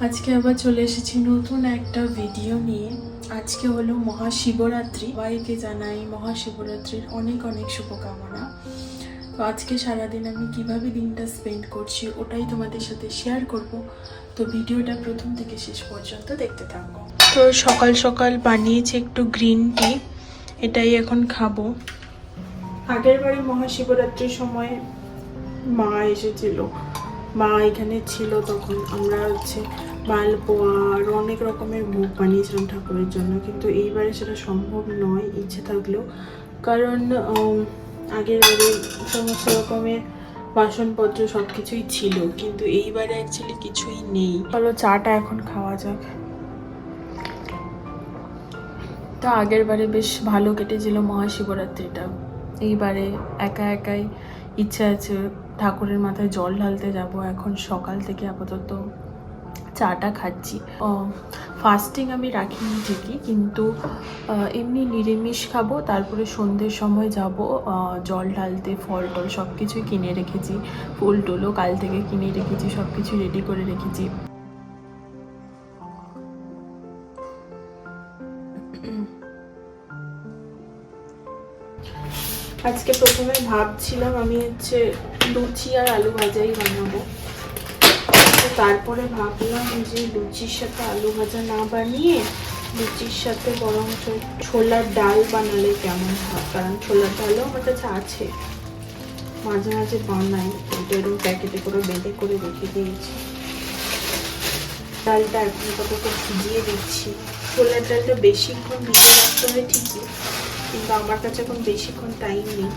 আজকে আবার চলে এসেছি নতুন একটা ভিডিও নিয়ে। আজকে হলো মহাশিবরাত্রি। সবাইকে জানাই মহাশিবরাত্রির অনেক অনেক শুভকামনা। তো আজকে সারাদিন আমি কিভাবে দিনটা স্পেন্ড করছি ওটাই তোমাদের সাথে শেয়ার করব। তো ভিডিওটা প্রথম থেকে শেষ পর্যন্ত দেখতে থাকো। তো সকাল সকাল বানিয়েছি একটু গ্রিন টি, এটাই এখন খাবো। আগের বারে মহাশিবরাত্রির সময় মা এসেছিল, মা এখানে ছিল, তখন আমরা মালপোয়া আর অনেক রকমের ভোগ বানিয়েছিলাম ঠাকুরের জন্য। কিন্তু এইবারে সেটা সম্ভব নয় ইচ্ছে থাকলেও, কারণ আগের বারে সমস্ত রকমের বাসনপত্র সব কিছুই ছিল, কিন্তু এইবারে অ্যাকচুয়ালি কিছুই নেই। চলো চাটা এখন খাওয়া যাক। তো আগের বারে বেশ ভালো কেটেছিল মহাশিবরাত্রিটা। এইবারে একা একাই ইচ্ছা আছে ঠাকুরের মাথায় জল ঢালতে যাব। এখন সকাল থেকে আপাতত চাটা খাচ্ছি। ফাস্টিং আমি রাখিনি ঠিকই, কিন্তু এমনি নিরামিষ খাবো। তারপরে সন্ধ্যের সময় যাব জল ঢালতে। ফল টল সব কিছুই কিনে রেখেছি, ফুল টুলও কাল থেকে কিনে রেখেছি, সব কিছু রেডি করে রেখেছি। আজকে প্রথমে ভাবছিলাম আমি লুচি আর আলু ভাজাই বানাবো। তারপরে ভাবলাম যে লুচির সাথে আলু ভাজা না বানিয়ে লুচির সাথে বরং ছোলার ডাল বানালে কেমন হয়, কারণ ছোলার ডালও আমার কাছে আছে, মাঝে মাঝে বানাই। ওইটা এরকম প্যাকেটে করে বেঁধে করে রেখে দিয়েছি। ডালটা এখন কত ভিজিয়ে দিচ্ছি। ছোলার ডালটা বেশিক্ষণ ভিজিয়ে রাখতে হয় ঠিকই, কিন্তু আমার কাছে এখন বেশিক্ষণ টাইম নেই।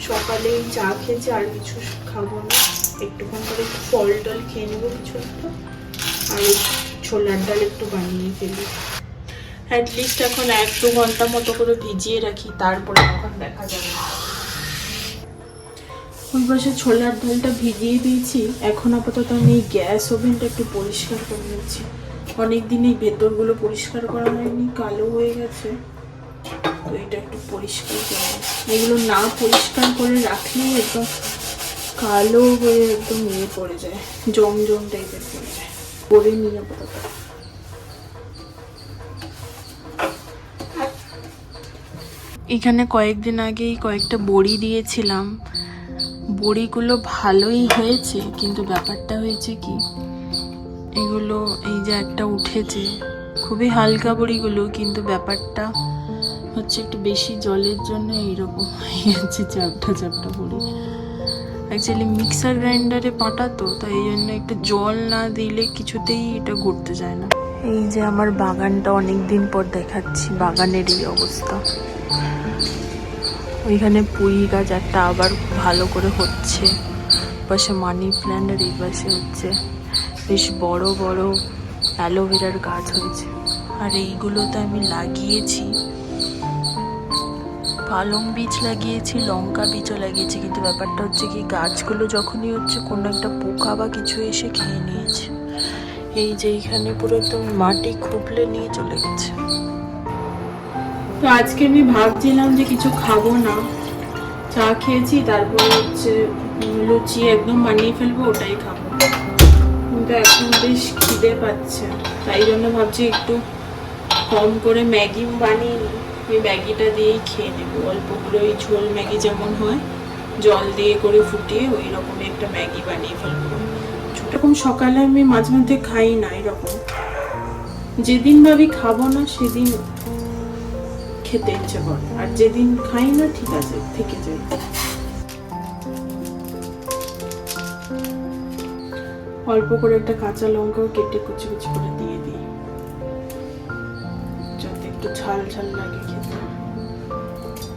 সকালে চা খেয়েছি, আর কিছু খাবো না, একটুক্ষণ করে একটু ফল টল খেয়ে নেবো কিছু একটা, আর ছোলার ডাল একটু বানিয়ে ফেলি। অ্যাটলিস্ট এখন 1-2 ঘন্টা মতো করে ভিজিয়ে রাখি, তারপরে তখন দেখা যাবে। ওই পাশে ছোলার ডালটা ভিজিয়ে দিয়েছি। এখন আপাতত আমি এই গ্যাস ওভেনটা একটু পরিষ্কার করে নিচ্ছি। অনেকদিন এই ভেতরগুলো পরিষ্কার করা হয়নি, কালো হয়ে গেছে। তো এটা একটু পরিষ্কার করে, এগুলো না পরিষ্কার করে রাখলেই একদম কালো হয়ে একদম পড়ে যায়, জম জম টাইপের পড়ে যায়। করে নিয়ে আপাতত। এখানে কয়েকদিন আগেই কয়েকটা বড়ি দিয়েছিলাম, বড়িগুলো ভালোই হয়েছে, কিন্তু ব্যাপারটা হয়েছে কি, এগুলো এই যে একটা উঠেছে, খুবই হালকা বড়িগুলো, কিন্তু ব্যাপারটা হচ্ছে একটু বেশি জলের জন্য এইরকম হয়ে যাচ্ছে, চ্যাপটা চ্যাপটা বড়ি। অ্যাকচুয়ালি মিক্সার গ্রাইন্ডারে পাঠাতো, তাই এই জন্য একটু জল না দিলে কিছুতেই এটা ঘুরতে যায় না। এই যে আমার বাগানটা অনেক দিন পর দেখাচ্ছি, বাগানের এই অবস্থা। ওইখানে পুঁই গাছ একটা আবার ভালো করে হচ্ছে, পাশে মানি প্ল্যান্ট, আর এই পাশে হচ্ছে বেশ বড় বড় অ্যালোভেরার গাছ হয়েছে। আর এইগুলোতে আমি লাগিয়েছি পালং বীজ লাগিয়েছি, লঙ্কা বীজও লাগিয়েছি, কিন্তু ব্যাপারটা হচ্ছে কি, গাছগুলো যখনই কোনো একটা পোকা বা কিছু এসে খেয়ে নিয়েছে। এই যে এখানে পুরো একদম মাটি খুবলে নিয়ে চলে গেছে। তো আজকে আমি ভাবছিলাম যে কিছু খাবো না, চা খেয়েছি, তারপর লুচি একদম বানিয়ে ফেলবো, ওটাই খাবো। কিন্তু এখন বেশ খিদে পাচ্ছে, তাই জন্য ভাবছি একটু কম করে ম্যাগি বানিয়ে নিই। ওই ম্যাগিটা দিয়েই খেয়ে নেবো, অল্প করে ওই ঝোল ম্যাগি যেমন হয়, জল দিয়ে করে ফুটিয়ে ওই রকমই একটা ম্যাগি বানিয়ে ফেলবো। এরকম সকালে আমি মাঝে মধ্যে খাই না এরকম, যেদিন ভাবি খাবো না সেদিন খেতে ইচ্ছে করে, আর যেদিন খাই না ঠিক আছে থেকে যায়। অল্প করে একটা কাঁচা লঙ্কাও কেটে কুচি কুচি করে দিয়ে দিই, যাতে একটু ঝাল ঝাল লাগে খেতে।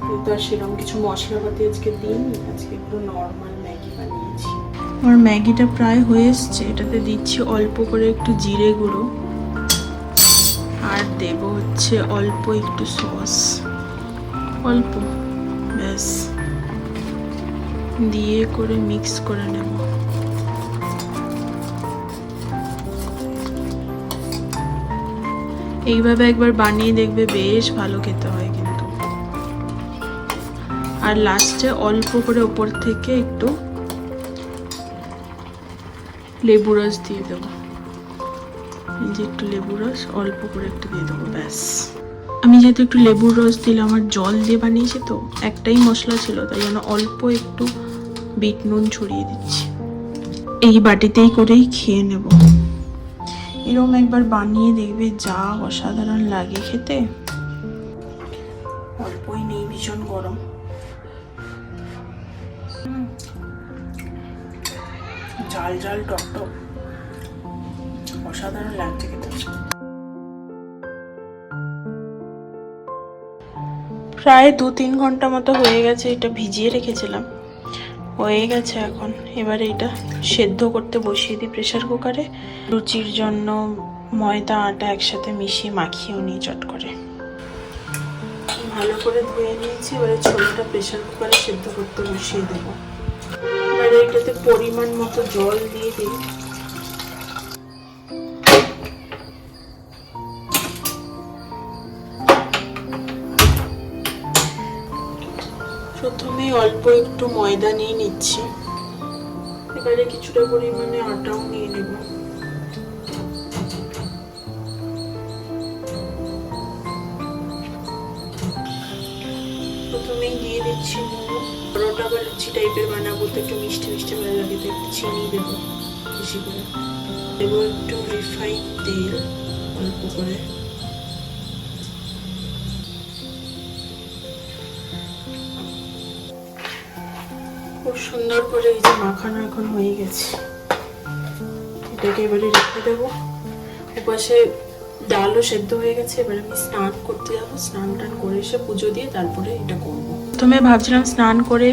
কিন্তু আর সেরকম কিছু মশলাপাতি আজকে দিইনি, আজকে একটু নর্মাল ম্যাগি বানিয়েছি। আমার ম্যাগিটা প্রায় হয়ে এসছে, এটাতে দিচ্ছি অল্প করে একটু জিরে গুঁড়ো, আর দেব অল্প একটু সস, অল্প, ব্যাস, দিয়ে করে মিক্স করে নেব। এইভাবে একবার বানিয়ে দেখবে, বেশ ভালো খেতে হয় কিন্তু। আর লাস্টে অল্প করে ওপর থেকে একটু লেবু রস দিয়ে দেবো। এই যে একটু লেবুর রস অল্প করে একটু দিয়ে দেবো, ব্যাস। আমি যেহেতু একটু লেবুর রস দিলাম, আমার জল দিয়ে বানিয়েছি তো, একটাই মশলা ছিল, তাই জন্য অল্প একটু বিট নুন ছড়িয়ে দিচ্ছি। এই বাটিতেই করেই খেয়ে নেব। এরকম একবার বানিয়ে দেখবে, যা অসাধারণ লাগে খেতে। অল্পই নেই, ভীষণ গরম। ঝাল ঝাল টক টক, অসাধারণ লাগছে খেতে। প্রায় 2-3 ঘন্টা মতো হয়ে গেছে, এটা ভিজিয়ে রেখেছিলাম, হয়ে গেছে এখন। এবারে এটা সেদ্ধ করতে বসিয়ে দিই প্রেসার কুকারে। লুচির জন্য ময়দা আটা একসাথে মিশিয়ে মাখিয়েও নিই চট করে। ভালো করে ধুয়ে নিয়েছি, এবারে ছোলাটা প্রেসার কুকারে সেদ্ধ করতে বসিয়ে দেবো। এবারে এটাতে পরিমাণ মতো জল দিয়ে দিই। প্রথমে অল্প একটু ময়দা নিয়ে নিচ্ছি, এবারে কিছুটা পরিমাণে আটাও নিয়ে নেব। প্রথমেই দিয়ে দিচ্ছি নুন। পরোটা বা লুচি টাইপের বানাবো তো একটু মিষ্টি মিষ্টি ভালো লাগে, তো একটু চিনি দেবো বেশি করে। দেবো একটু রিফাইন তেল অল্প করে। খুব সুন্দর করে এই যে মাখানো এখন হয়ে গেছে, এটাকে এবারে রেখে দেবো। ওপাশে ডালও সেদ্ধ হয়ে গেছে, এবারে আমি স্নান করতে যাবো। স্নান টান করে এসে পুজো দিয়ে তারপরে এটা করব। প্রথমে ভাবছিলাম স্নান করে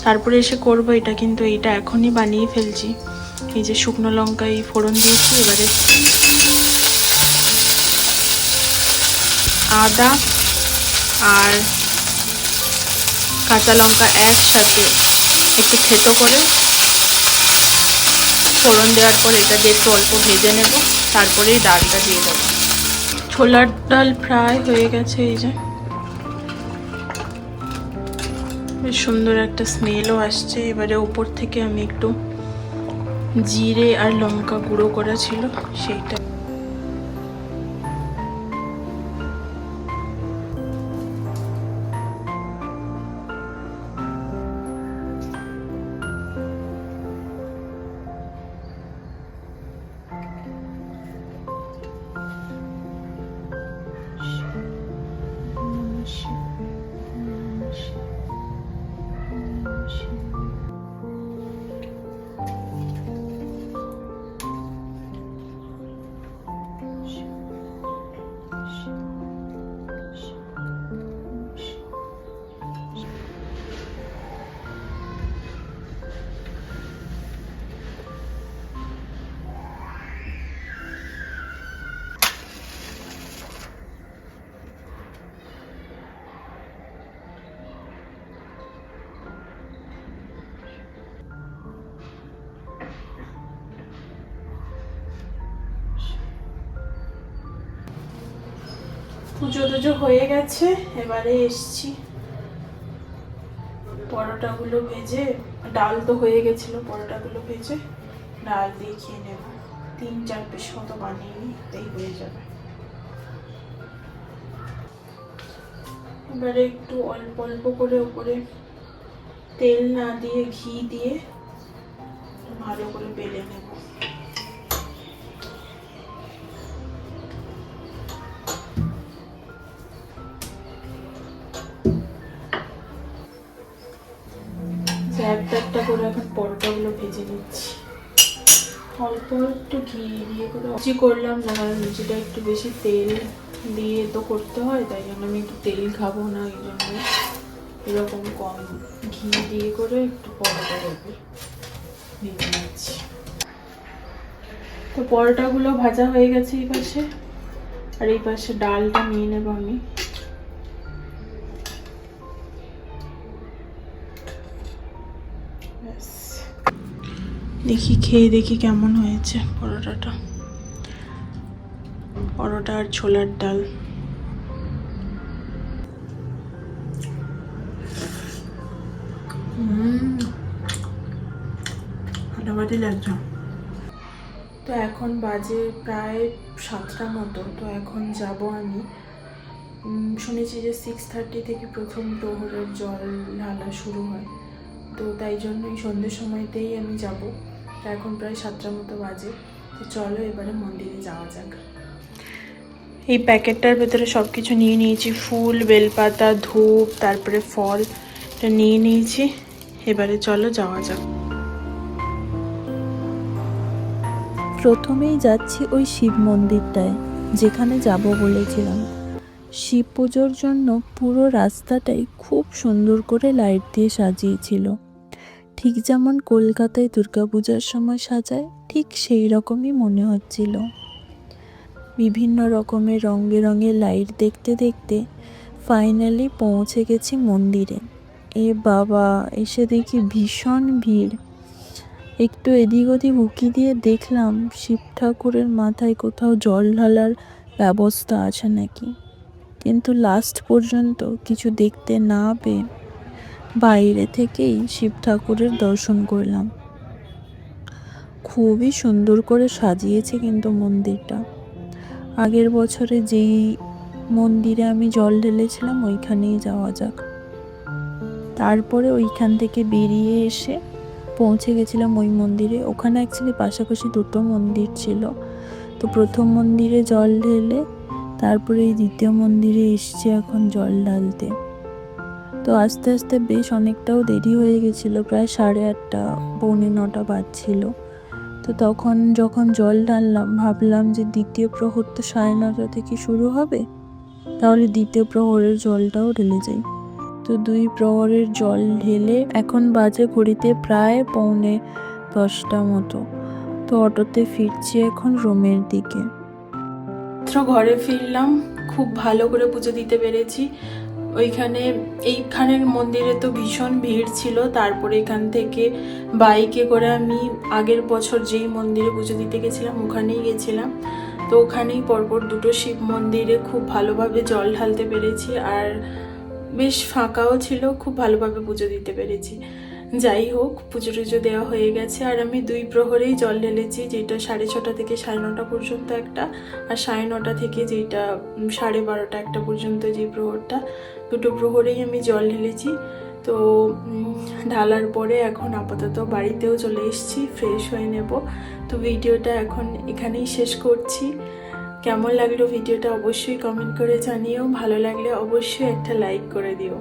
তারপরে এসে করব এটা, কিন্তু এটা এখনই বানিয়ে ফেলছি। এই যে শুকনো লঙ্কা এই ফোড়ন দিয়েছি, এবারে আদা আর কাঁচা লঙ্কা একসাথে একটু থেতো করে ফোড়ন দেওয়ার পর এটা দিয়ে একটু অল্প ভেজে নেব, তারপরেই ডালটা দিয়ে দেবো। ছোলার ডাল প্রায় হয়ে গেছে, এই যে বেশ সুন্দর একটা স্মেলও আসছে। এবারে উপর থেকে আমি একটু জিরে আর লঙ্কা গুঁড়ো করা ছিল সেইটা পুজো টুজো হয়ে গেছে। এবারে এসছি পরোটাগুলো ভেজে, ডাল তো হয়ে গেছিল, পরোটাগুলো ভেজে ডাল দিয়ে খেয়ে নেব। 3-4 পিস মতো বানিয়ে নিই, তাই হয়ে যাবে। এবারে একটু অল্প অল্প করে উপরে তেল না দিয়ে ঘি দিয়ে ভালো করে বেলে নেব। একটা একটা করে এখন পরোটাগুলো ভেজে নিচ্ছি, অল্প একটু ঘি দিয়ে করে। লুচি করলাম না, কারণ লুচিটা একটু বেশি তেল দিয়ে তো করতে হয়, তাই জন্য আমি একটু তেল খাবো না, এই জন্য এরকম কম ঘি দিয়ে করে একটু পরোটা ভেজে নিচ্ছি। তো পরোটাগুলো ভাজা হয়ে গেছে এই পাশে, আর এই পাশে ডালটা নিয়ে নেব আমি। দেখি খেয়ে দেখি কেমন হয়েছে পরোটাটা। পরোটা আর ছোলার ডাল। ফাটাফাটি লাগছে। তো এখন বাজে প্রায় 7টা মতো, তো এখন যাব আমি। শুনেছি যে 6:30 থেকে প্রথম প্রহরের জল ঢালা শুরু হয়, তো তাই জন্যই সন্ধ্যের সময়তেই আমি যাব। তো এখন প্রায় 7টার মতো বাজে, তো চলো এবারে মন্দিরে যাওয়া যাক। এই প্যাকেটটার ভেতরে সব কিছু নিয়ে নিয়েছি, ফুল, বেলপাতা, ধূপ, তারপরে ফল, এটা নিয়ে নিয়েছি। এবারে চলো যাওয়া যাক। প্রথমেই যাচ্ছি ওই শিব মন্দিরটায়, যেখানে যাব বলেছিলাম। শিব পুজোর জন্য পুরো রাস্তাটাই খুব সুন্দর করে লাইট দিয়ে সাজিয়েছিল, ঠিক যেমন কলকাতায় দুর্গাপূজার সময় সাজায়, ঠিক সেই রকমই মনে হচ্ছিল। বিভিন্ন রকমের রং বেরঙের লাইট দেখতে দেখতে ফাইনালি পৌঁছে গেছি মন্দিরে। এ বাবা, এসে দেখি ভীষণ ভিড়। একটু এদিক ওদিক উঁকি দিয়ে দেখলাম শিব ঠাকুরের মাথায় কোথাও জল ঢালার ব্যবস্থা আছে নাকি, কিন্তু লাস্ট পর্যন্ত কিছু দেখতে না পেয়ে বাইরে থেকেই শিব ঠাকুরের দর্শন করলাম। খুবই সুন্দর করে সাজিয়েছে কিন্তু মন্দিরটা। আগের বছরে যেই মন্দিরে আমি জল ঢেলেছিলাম ওইখানেই যাওয়া যাক। তারপরে ওইখান থেকে বেরিয়ে এসে পৌঁছে গেছিলাম ওই মন্দিরে। ওখানে অ্যাকচুয়ালি পাশাপাশি দুটো মন্দির ছিল, তো প্রথম মন্দিরে জল ঢেলে তারপরে এই দ্বিতীয় মন্দিরে এসছি এখন জল ঢালতে। তো আস্তে আস্তে বেশ অনেকটাও দেরি হয়ে গেছিলো, প্রায় 8:30 পৌনে 9টা বাজছিল। তো তখন যখন জল ঢাললাম ভাবলাম যে দ্বিতীয় প্রহর তো 9:30 থেকে শুরু হবে, তাহলে দ্বিতীয় প্রহরের জলটাও ঢেলে যাই। তো 2 প্রহরের জল ঢেলে এখন বাজে ঘড়িতে প্রায় পৌনে 10টা মতো। তো অটোতে ফিরছি এখন রুমের দিকে। মাত্র ঘরে ফিরলাম, খুব ভালো করে পুজো দিতে পেরেছি। এইখানের মন্দিরে তো ভীষণ ভিড় ছিল। তারপরে এখান থেকে বাইকে করে আমি আগের বছর যেই মন্দিরে পুজো দিতে গেছিলাম ওখানেই গেছিলাম। তো ওখানেই পরপর দুটো শিব মন্দিরে খুব ভালোভাবে জল ঢালতে পেরেছি, আর বেশ ফাঁকাও ছিল, খুব ভালোভাবে পুজো দিতে পেরেছি। যাই হোক, পুজো টুজো দেওয়া হয়ে গেছে, আর আমি 2 প্রহরেই জল ঢেলেছি, যেটা 6:30 থেকে 9:30 পর্যন্ত একটা, আর 9:30 থেকে যেটা 12:30 একটা পর্যন্ত যে প্রহরটা, দুটো প্রহরেই আমি জল ঢেলেছি। তো ঢালার পরে এখন আপাতত বাড়িতেও চলে এসেছি, ফ্রেশ হয়ে নেব। তো ভিডিওটা এখন এখানেই শেষ করছি। কেমন লাগলো ভিডিওটা অবশ্যই কমেন্ট করে জানিও, ভালো লাগলে অবশ্যই একটা লাইক করে দিও।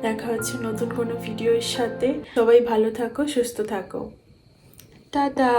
দেখা হচ্ছে নতুন কোনো ভিডিওর সাথে। সবাই ভালো থাকো, সুস্থ থাকো, টাটা।